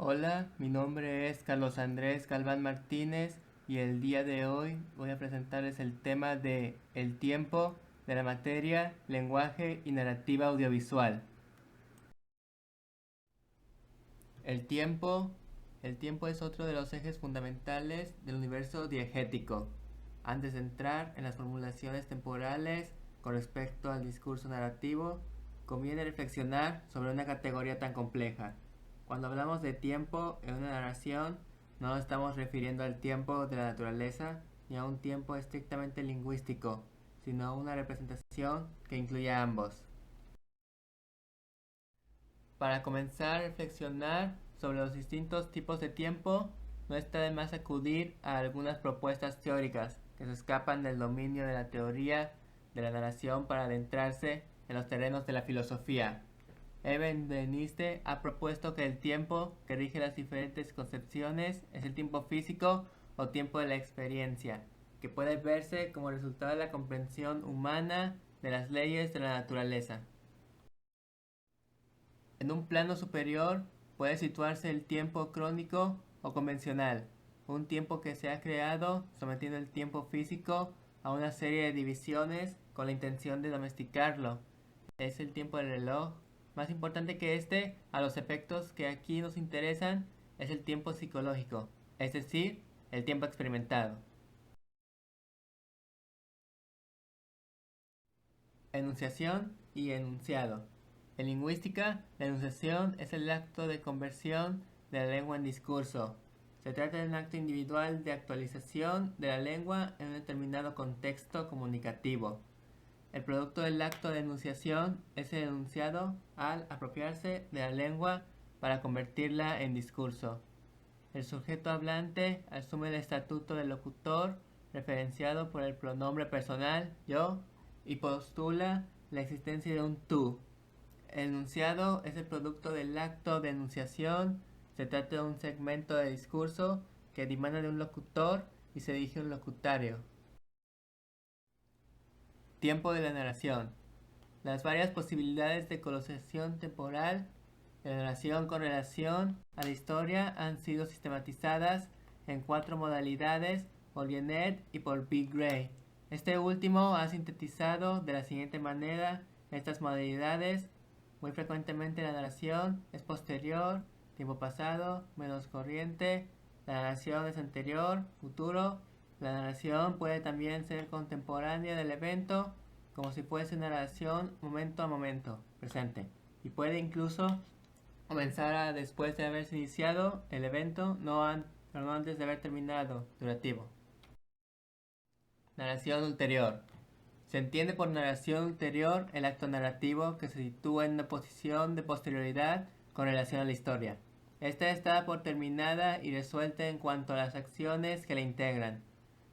Hola, mi nombre es Carlos Andrés Galván Martínez y el día de hoy voy a presentarles el tema de el tiempo de la materia, lenguaje y narrativa audiovisual. El tiempo, el tiempo es otro de los ejes fundamentales del universo diegético. Antes de entrar en las formulaciones temporales con respecto al discurso narrativo, conviene reflexionar sobre una categoría tan compleja. Cuando hablamos de tiempo en una narración, no nos estamos refiriendo al tiempo de la naturaleza ni a un tiempo estrictamente lingüístico, sino a una representación que incluye a ambos. Para comenzar a reflexionar sobre los distintos tipos de tiempo, no está de más acudir a algunas propuestas teóricas que se escapan del dominio de la teoría de la narración para adentrarse en los terrenos de la filosofía. Eben Deniste ha propuesto que el tiempo que rige las diferentes concepciones es el tiempo físico o tiempo de la experiencia, que puede verse como resultado de la comprensión humana de las leyes de la naturaleza. En un plano superior puede situarse el tiempo crónico o convencional, un tiempo que se ha creado sometiendo el tiempo físico a una serie de divisiones con la intención de domesticarlo. Es el tiempo del reloj. Más importante que este, a los efectos que aquí nos interesan, es el tiempo psicológico, es decir, el tiempo experimentado. Enunciación y enunciado. En lingüística, la enunciación es el acto de conversión de la lengua en discurso. Se trata de un acto individual de actualización de la lengua en un determinado contexto comunicativo. El producto del acto de enunciación es el enunciado al apropiarse de la lengua para convertirla en discurso. El sujeto hablante asume el estatuto del locutor referenciado por el pronombre personal yo y postula la existencia de un tú. El enunciado es el producto del acto de enunciación. Se trata de un segmento de discurso que dimana de un locutor y se dirige a un locutario. Tiempo de la narración. Las varias posibilidades de colonización temporal de la narración con relación a la historia han sido sistematizadas en 4 modalidades por Binet y por B. Gray. Este último ha sintetizado de la siguiente manera estas modalidades. Muy frecuentemente la narración es posterior, tiempo pasado, menos corriente. La narración es anterior, futuro. La narración puede también ser contemporánea del evento, como si fuese una narración momento a momento, presente. Y puede incluso comenzar después de haberse iniciado el evento, pero no antes de haber terminado, durativo. Narración ulterior. Se entiende por narración ulterior el acto narrativo que se sitúa en una posición de posterioridad con relación a la historia. Esta está por terminada y resuelta en cuanto a las acciones que la integran.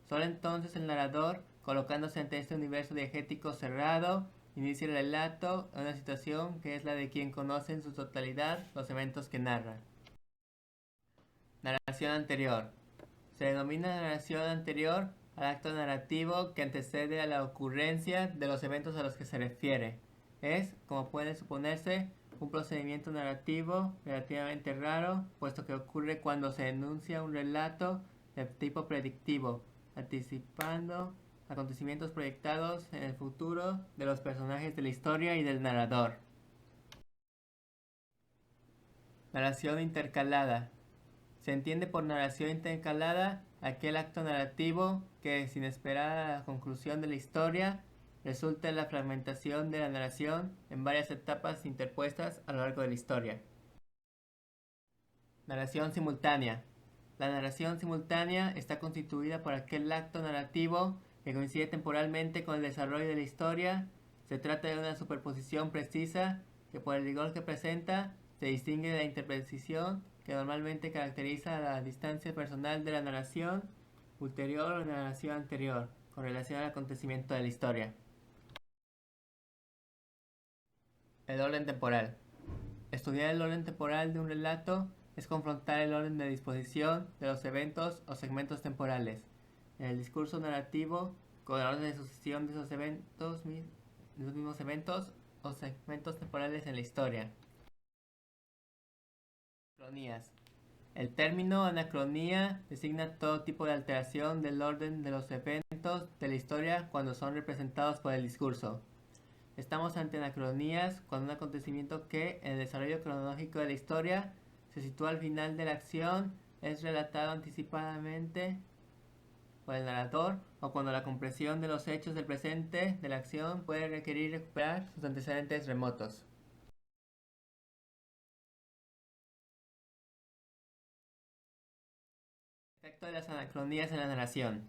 Solo entonces el narrador, colocándose ante este universo diegético cerrado, inicia el relato en una situación que es la de quien conoce en su totalidad los eventos que narra. Narración anterior. Se denomina narración anterior al acto narrativo que antecede a la ocurrencia de los eventos a los que se refiere. Es, como puede suponerse, un procedimiento narrativo relativamente raro, puesto que ocurre cuando se enuncia un relato de tipo predictivo, anticipando acontecimientos proyectados en el futuro de los personajes de la historia y del narrador. Narración intercalada. Se entiende por narración intercalada aquel acto narrativo que, sin esperar a la conclusión de la historia, resulta en la fragmentación de la narración en varias etapas interpuestas a lo largo de la historia. Narración simultánea. La narración simultánea está constituida por aquel acto narrativo que coincide temporalmente con el desarrollo de la historia. Se trata de una superposición precisa que, por el rigor que presenta, se distingue de la interpretación que normalmente caracteriza la distancia personal de la narración ulterior o la narración anterior con relación al acontecimiento de la historia. El orden temporal. Estudiar el orden temporal de un relato es confrontar el orden de disposición de los eventos o segmentos temporales en el discurso narrativo con el orden de sucesión de esos eventos, de los mismos eventos o segmentos temporales en la historia. Cronías. El término anacronía designa todo tipo de alteración del orden de los eventos de la historia cuando son representados por el discurso. Estamos ante anacronías cuando un acontecimiento que, en el desarrollo cronológico de la historia, se sitúa al final de la acción, es relatado anticipadamente por el narrador, o cuando la comprensión de los hechos del presente de la acción puede requerir recuperar sus antecedentes remotos. Efecto de las anacronías en la narración.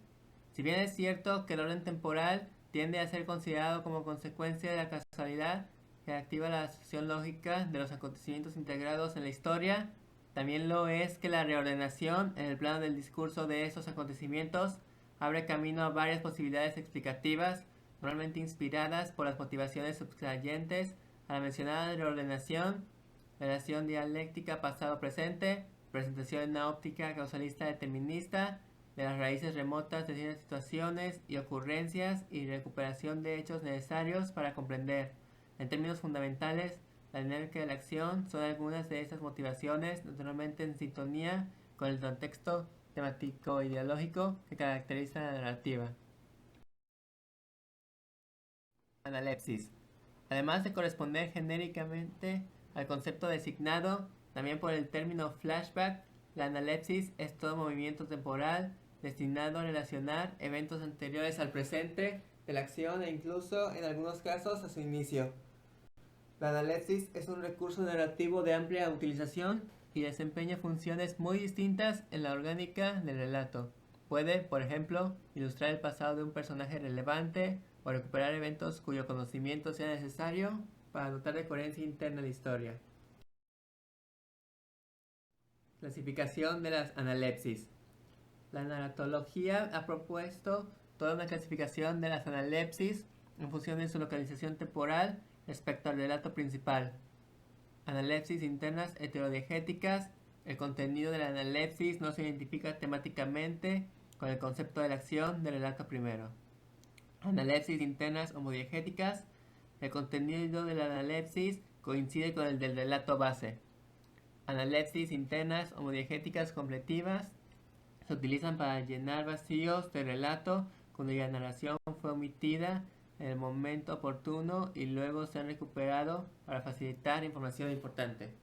Si bien es cierto que el orden temporal tiende a ser considerado como consecuencia de la casualidad que activa la asociación lógica de los acontecimientos integrados en la historia, también lo es que la reordenación en el plano del discurso de esos acontecimientos abre camino a varias posibilidades explicativas, normalmente inspiradas por las motivaciones subyacentes a la mencionada reordenación, relación dialéctica pasado-presente, presentación en una óptica causalista determinista de las raíces remotas de ciertas situaciones y ocurrencias y recuperación de hechos necesarios para comprender, en términos fundamentales, la dinámica de la acción son algunas de estas motivaciones naturalmente en sintonía con el contexto temático ideológico que caracteriza la narrativa. Analepsis. Además de corresponder genéricamente al concepto designado, también por el término flashback, la analepsis es todo movimiento temporal destinado a relacionar eventos anteriores al presente de la acción e incluso, en algunos casos, a su inicio. La analepsis es un recurso narrativo de amplia utilización y desempeña funciones muy distintas en la orgánica del relato. Puede, por ejemplo, ilustrar el pasado de un personaje relevante o recuperar eventos cuyo conocimiento sea necesario para dotar de coherencia interna a la historia. Clasificación de las analepsis. La narratología ha propuesto toda una clasificación de las analepsis en función de su localización temporal respecto al relato principal. Analepsis internas heterodiegéticas. El contenido de la analepsis no se identifica temáticamente con el concepto de la acción del relato primero. Analepsis internas homodiegéticas. El contenido de la analepsis coincide con el del relato base. Analepsis internas homodiegéticas completivas. Se utilizan para llenar vacíos de relato cuya narración fue omitida en el momento oportuno y luego se han recuperado para facilitar información importante.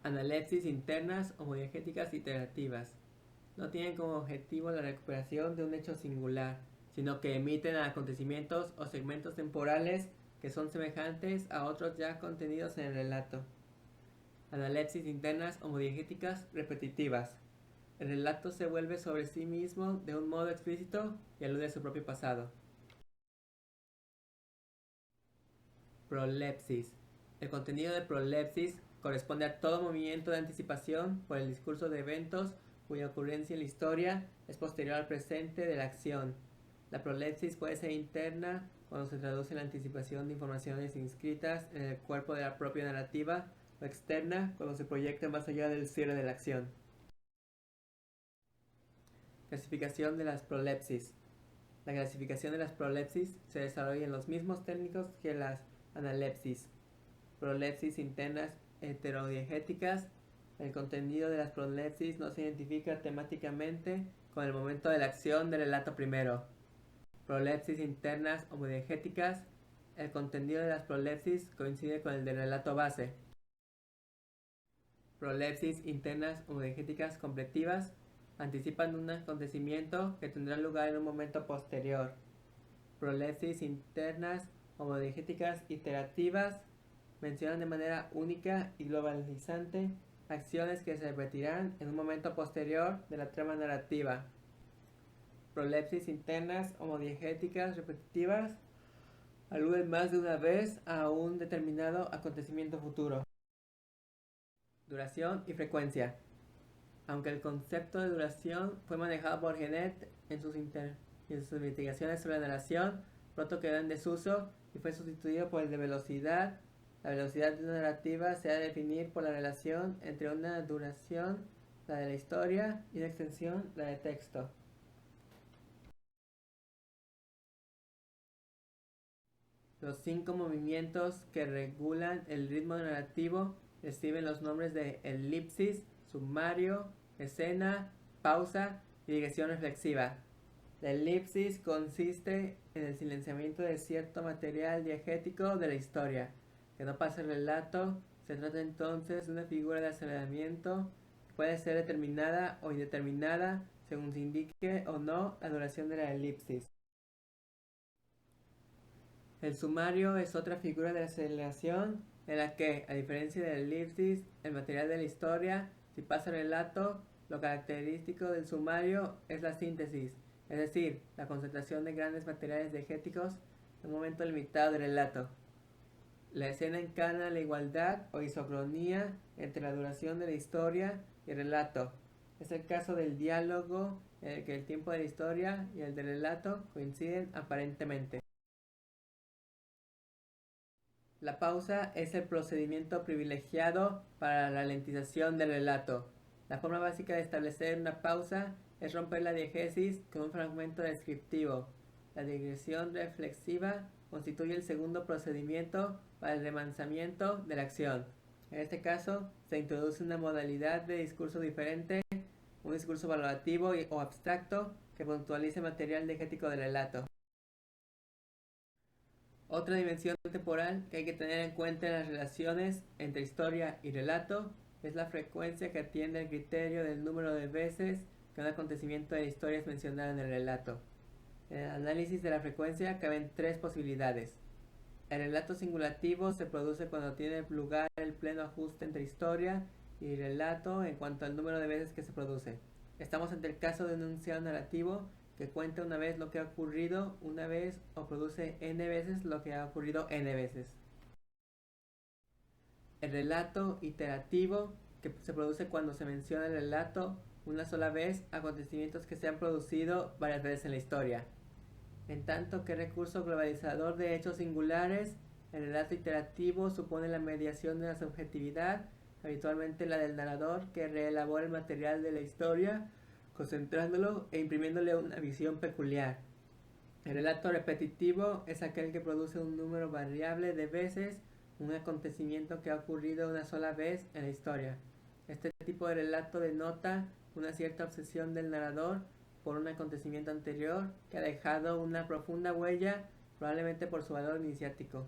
Analepsis internas homodiegéticas iterativas. No tienen como objetivo la recuperación de un hecho singular, sino que emiten acontecimientos o segmentos temporales que son semejantes a otros ya contenidos en el relato. Analepsis internas homodiegéticas repetitivas. El relato se vuelve sobre sí mismo de un modo explícito y alude a su propio pasado. Prolepsis. El contenido de prolepsis corresponde a todo movimiento de anticipación por el discurso de eventos cuya ocurrencia en la historia es posterior al presente de la acción. La prolepsis puede ser interna cuando se traduce la anticipación de informaciones inscritas en el cuerpo de la propia narrativa o externa cuando se proyecta más allá del cierre de la acción. Clasificación de las prolepsis. La clasificación de las prolepsis se desarrolla en los mismos técnicos que las analepsis. Prolepsis internas heterodiegéticas. El contenido de las prolepsis no se identifica temáticamente con el momento de la acción del relato primero. Prolepsis internas homodiegéticas. El contenido de las prolepsis coincide con el del relato base. Prolepsis internas homodiegéticas completivas. Anticipan un acontecimiento que tendrá lugar en un momento posterior. Prolepsis internas homodiegéticas iterativas mencionan de manera única y globalizante acciones que se repetirán en un momento posterior de la trama narrativa. Prolepsis internas homodiegéticas repetitivas aluden más de una vez a un determinado acontecimiento futuro. Duración y frecuencia. Aunque el concepto de duración fue manejado por Genet en sus investigaciones sobre la narración, pronto quedó en desuso y fue sustituido por el de velocidad. La velocidad de una narrativa se ha de definir por la relación entre una duración, la de la historia, y una extensión, la de texto. Los 5 movimientos que regulan el ritmo narrativo reciben los nombres de elipsis, sumario, escena, pausa y digresión reflexiva. La elipsis consiste en el silenciamiento de cierto material diegético de la historia, que no pasa el relato. Se trata entonces de una figura de aceleramiento que puede ser determinada o indeterminada según se indique o no la duración de la elipsis. El sumario es otra figura de aceleración en la que, a diferencia de la elipsis, el material de la historia, si pasa el relato, lo característico del sumario es la síntesis, es decir, la concentración de grandes materiales diegéticos en un momento limitado del relato. La escena encarna la igualdad o isocronía entre la duración de la historia y el relato. Es el caso del diálogo en el que el tiempo de la historia y el del relato coinciden aparentemente. La pausa es el procedimiento privilegiado para la ralentización del relato. La forma básica de establecer una pausa es romper la diegesis con un fragmento descriptivo. La digresión reflexiva constituye el segundo procedimiento para el remansamiento de la acción. En este caso, se introduce una modalidad de discurso diferente, un discurso valorativo o abstracto que puntualice material diegético del relato. Otra dimensión temporal que hay que tener en cuenta en las relaciones entre historia y relato es la frecuencia que atiende al criterio del número de veces que un acontecimiento de la historia es mencionado en el relato. En el análisis de la frecuencia caben tres posibilidades. El relato singulativo se produce cuando tiene lugar el pleno ajuste entre historia y relato en cuanto al número de veces que se produce. Estamos ante el caso de un enunciado narrativo que cuenta una vez lo que ha ocurrido una vez o produce n veces lo que ha ocurrido n veces. El relato iterativo, que se produce cuando se menciona el relato una sola vez acontecimientos que se han producido varias veces en la historia. En tanto que recurso globalizador de hechos singulares, el relato iterativo supone la mediación de la subjetividad, habitualmente la del narrador, que reelabora el material de la historia, concentrándolo e imprimiéndole una visión peculiar. El relato repetitivo es aquel que produce un número variable de veces un acontecimiento que ha ocurrido una sola vez en la historia. Este tipo de relato denota una cierta obsesión del narrador por un acontecimiento anterior que ha dejado una profunda huella, probablemente por su valor iniciático.